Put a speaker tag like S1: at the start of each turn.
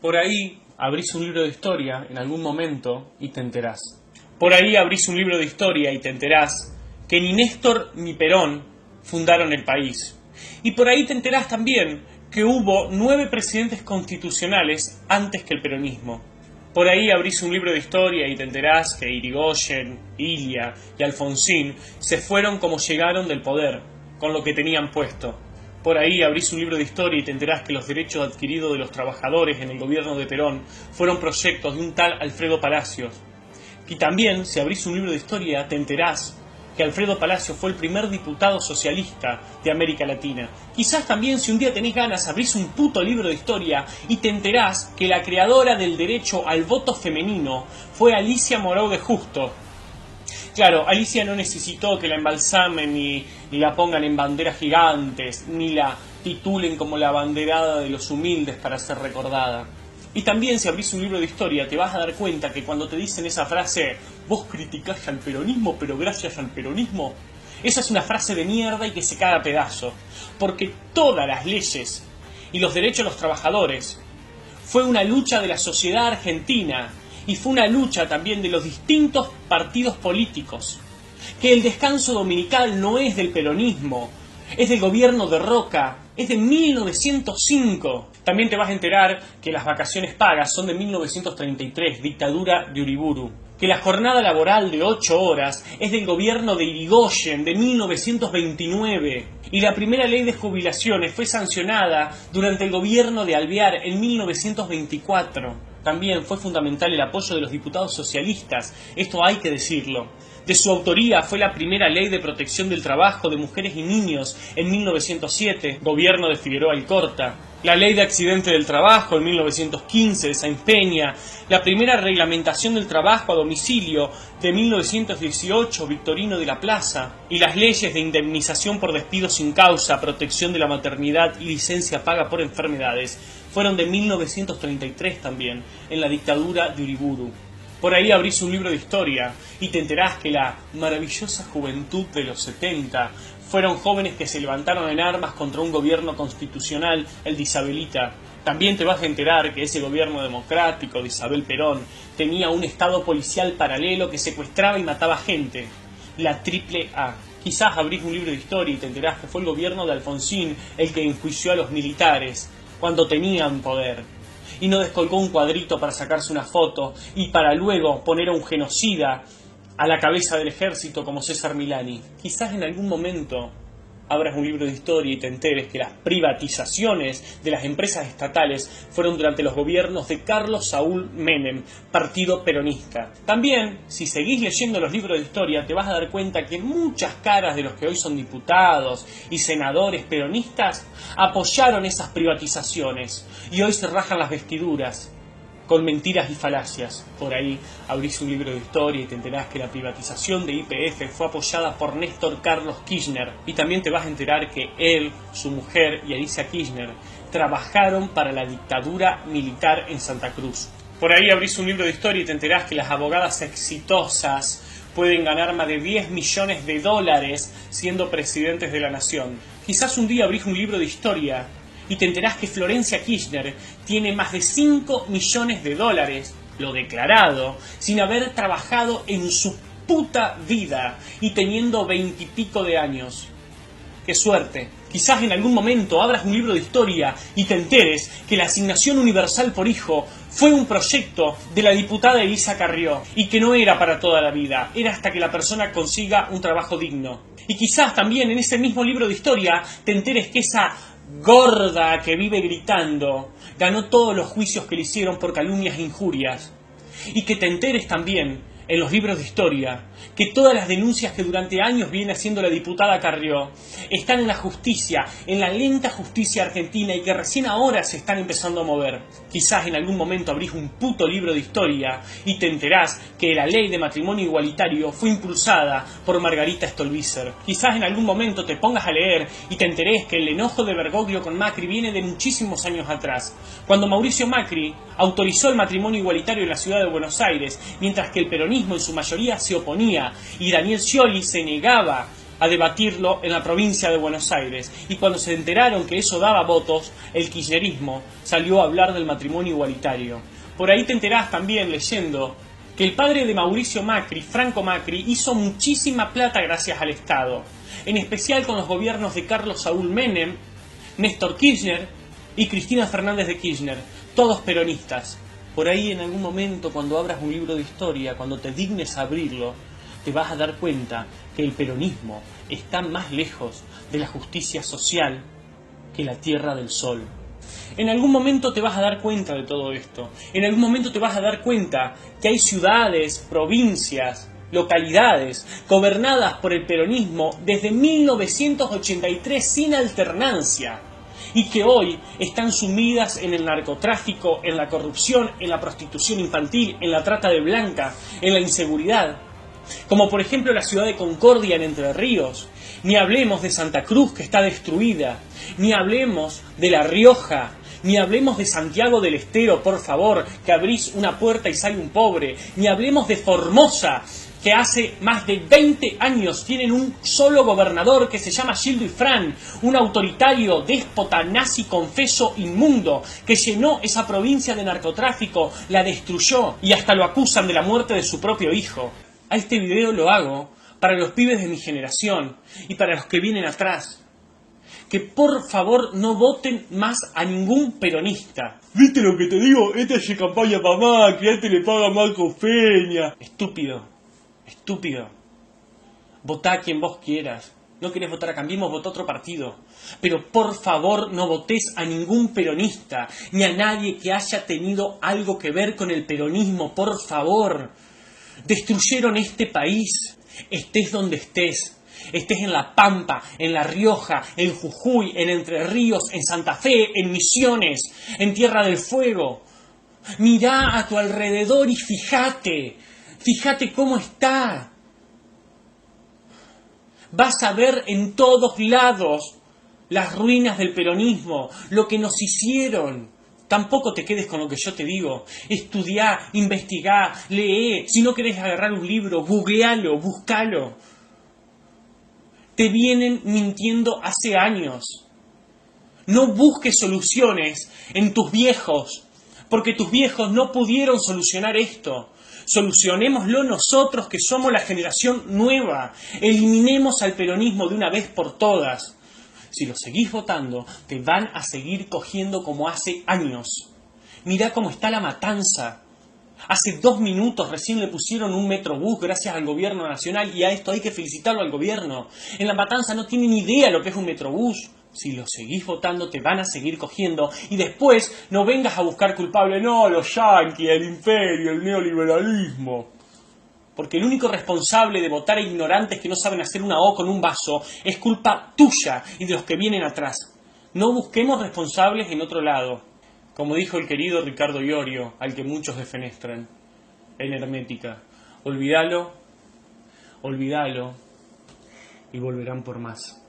S1: Por ahí abrís un libro de historia en algún momento y te enterás. Por ahí abrís un libro de historia y te enterás que ni Néstor ni Perón fundaron el país. Y por ahí te enterás también que hubo 9 presidentes constitucionales antes que el peronismo. Por ahí abrís un libro de historia y te enterás que Irigoyen, Ilia y Alfonsín se fueron como llegaron del poder, con lo que tenían puesto. Por ahí abrís un libro de historia y te enterás que los derechos adquiridos de los trabajadores en el gobierno de Perón fueron proyectos de un tal Alfredo Palacios. Y también, si abrís un libro de historia, te enterás que Alfredo Palacios fue el primer diputado socialista de América Latina. Quizás también, si un día tenés ganas, abrís un puto libro de historia y te enterás que la creadora del derecho al voto femenino fue Alicia Moreau de Justo. Claro, Alicia no necesitó que la embalsamen ni la pongan en banderas gigantes, ni la titulen como la abanderada de los humildes para ser recordada. Y también, si abrís un libro de historia, te vas a dar cuenta que cuando te dicen esa frase, vos criticás al peronismo, pero gracias al peronismo, esa es una frase de mierda y que se cae a pedazos. Porque todas las leyes y los derechos de los trabajadores fue una lucha de la sociedad argentina y fue una lucha también de los distintos partidos políticos. Que el descanso dominical no es del peronismo, es del gobierno de Roca, es de 1905. También te vas a enterar que las vacaciones pagas son de 1933, dictadura de Uriburu. Que la jornada laboral de 8 horas es del gobierno de Irigoyen, de 1929. Y la primera ley de jubilaciones fue sancionada durante el gobierno de Alvear en 1924. También fue fundamental el apoyo de los diputados socialistas, esto hay que decirlo. De su autoría fue la primera ley de protección del trabajo de mujeres y niños en 1907, gobierno de Figueroa Alcorta. La ley de accidente del trabajo en 1915 de Sáenz Peña, la primera reglamentación del trabajo a domicilio de 1918, Victorino de la Plaza, y las leyes de indemnización por despido sin causa, protección de la maternidad y licencia paga por enfermedades, fueron de 1933 también, en la dictadura de Uriburu. Por ahí abrís un libro de historia y te enterás que la maravillosa juventud de los 70 fueron jóvenes que se levantaron en armas contra un gobierno constitucional, el de Isabelita. También te vas a enterar que ese gobierno democrático de Isabel Perón tenía un estado policial paralelo que secuestraba y mataba gente, la Triple A. Quizás abrís un libro de historia y te enterás que fue el gobierno de Alfonsín el que enjuició a los militares cuando tenían poder. Y no descolgó un cuadrito para sacarse una foto y para luego poner a un genocida a la cabeza del ejército como César Milani. Quizás en algún momento abras un libro de historia y te enteres que las privatizaciones de las empresas estatales fueron durante los gobiernos de Carlos Saúl Menem, partido peronista. También, si seguís leyendo los libros de historia, te vas a dar cuenta que muchas caras de los que hoy son diputados y senadores peronistas apoyaron esas privatizaciones y hoy se rajan las vestiduras con mentiras y falacias. Por ahí abrís un libro de historia y te enterás que la privatización de YPF fue apoyada por Néstor Carlos Kirchner. Y también te vas a enterar que él, su mujer y Alicia Kirchner trabajaron para la dictadura militar en Santa Cruz. Por ahí abrís un libro de historia y te enterás que las abogadas exitosas pueden ganar más de 10 millones de dólares siendo presidentes de la nación. Quizás un día abrís un libro de historia y te enterás que Florencia Kirchner tiene más de 5 millones de dólares, lo declarado, sin haber trabajado en su puta vida y teniendo 20 y pico de años. ¡Qué suerte! Quizás en algún momento abras un libro de historia y te enteres que la asignación universal por hijo fue un proyecto de la diputada Elisa Carrió y que no era para toda la vida, era hasta que la persona consiga un trabajo digno. Y quizás también en ese mismo libro de historia te enteres que esa gorda que vive gritando ganó todos los juicios que le hicieron por calumnias e injurias. Y que te enteres también en los libros de historia que todas las denuncias que durante años viene haciendo la diputada Carrió están en la justicia, en la lenta justicia argentina y que recién ahora se están empezando a mover. Quizás en algún momento abrís un puto libro de historia y te enterás que la ley de matrimonio igualitario fue impulsada por Margarita Stolbizer. Quizás en algún momento te pongas a leer y te enterés que el enojo de Bergoglio con Macri viene de muchísimos años atrás, cuando Mauricio Macri autorizó el matrimonio igualitario en la ciudad de Buenos Aires, mientras que el peronismo en su mayoría se oponía y Daniel Scioli se negaba a debatirlo en la provincia de Buenos Aires. Y cuando se enteraron que eso daba votos, el kirchnerismo salió a hablar del matrimonio igualitario. Por ahí te enterás también leyendo que el padre de Mauricio Macri, Franco Macri, hizo muchísima plata gracias al Estado, en especial con los gobiernos de Carlos Saúl Menem, Néstor Kirchner y Cristina Fernández de Kirchner, todos peronistas. Por ahí en algún momento, cuando abras un libro de historia, cuando te dignes a abrirlo, te vas a dar cuenta que el peronismo está más lejos de la justicia social que la Tierra del Sol. En algún momento te vas a dar cuenta de todo esto. En algún momento te vas a dar cuenta que hay ciudades, provincias, localidades gobernadas por el peronismo desde 1983 sin alternancia y que hoy están sumidas en el narcotráfico, en la corrupción, en la prostitución infantil, en la trata de blancas, en la inseguridad. Como por ejemplo la ciudad de Concordia en Entre Ríos. Ni hablemos de Santa Cruz, que está destruida. Ni hablemos de La Rioja. Ni hablemos de Santiago del Estero, por favor, que abrís una puerta y sale un pobre. Ni hablemos de Formosa, que hace más de 20 años tienen un solo gobernador que se llama Gildo Ifrán, un autoritario, déspota, nazi, confeso, inmundo, que llenó esa provincia de narcotráfico, la destruyó y hasta lo acusan de la muerte de su propio hijo. A este video lo hago para los pibes de mi generación y para los que vienen atrás. Que por favor no voten más a ningún peronista. ¿Viste lo que te digo? Esta es campaña para Macri, a este le paga Marco Peña. Estúpido, estúpido. Votá a quien vos quieras. No querés votar a Cambiemos, votá a otro partido. Pero por favor no votés a ningún peronista, ni a nadie que haya tenido algo que ver con el peronismo, por favor. Destruyeron este país, estés donde estés. Estés en La Pampa, en La Rioja, en Jujuy, en Entre Ríos, en Santa Fe, en Misiones, en Tierra del Fuego. Mirá a tu alrededor y fíjate cómo está. Vas a ver en todos lados las ruinas del peronismo, lo que nos hicieron. Tampoco te quedes con lo que yo te digo. Estudiá, investigá, lee. Si no querés agarrar un libro, googlealo, buscalo. Te vienen mintiendo hace años. No busques soluciones en tus viejos, porque tus viejos no pudieron solucionar esto. Solucionémoslo nosotros, que somos la generación nueva. Eliminemos al peronismo de una vez por todas. Si lo seguís votando, te van a seguir cogiendo como hace años. Mirá cómo está La Matanza. Hace 2 minutos recién le pusieron un metrobús gracias al gobierno nacional y a esto hay que felicitarlo al gobierno. En La Matanza no tienen ni idea lo que es un metrobús. Si lo seguís votando te van a seguir cogiendo y después no vengas a buscar culpable. No, los yanquis, el imperio, el neoliberalismo. Porque el único responsable de votar a ignorantes que no saben hacer una O con un vaso es culpa tuya y de los que vienen atrás. No busquemos responsables en otro lado. Como dijo el querido Ricardo Iorio, al que muchos defenestran, en Hermética, olvídalo, olvídalo y volverán por más.